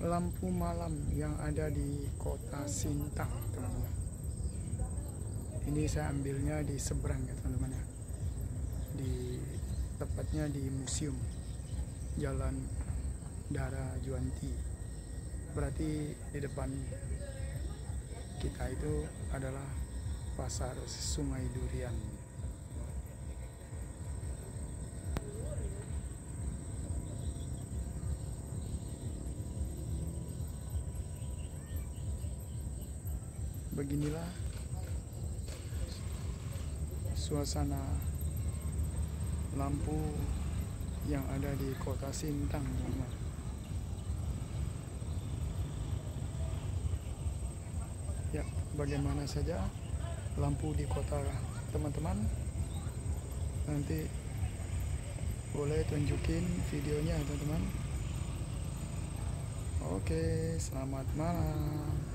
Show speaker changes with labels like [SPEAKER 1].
[SPEAKER 1] lampu malam yang ada di kota Sintang, teman-teman. Ini saya ambilnya di seberang ya teman-teman ya, tepatnya di museum Jalan Dara Juanti. Berarti di depan kita itu adalah pasar Sungai Durian. Beginilah suasana lampu yang ada di kota Sintang, teman-teman. Ya, bagaimana saja lampu di kota teman-teman? Nanti boleh tunjukin videonya, teman-teman. Oke, selamat malam.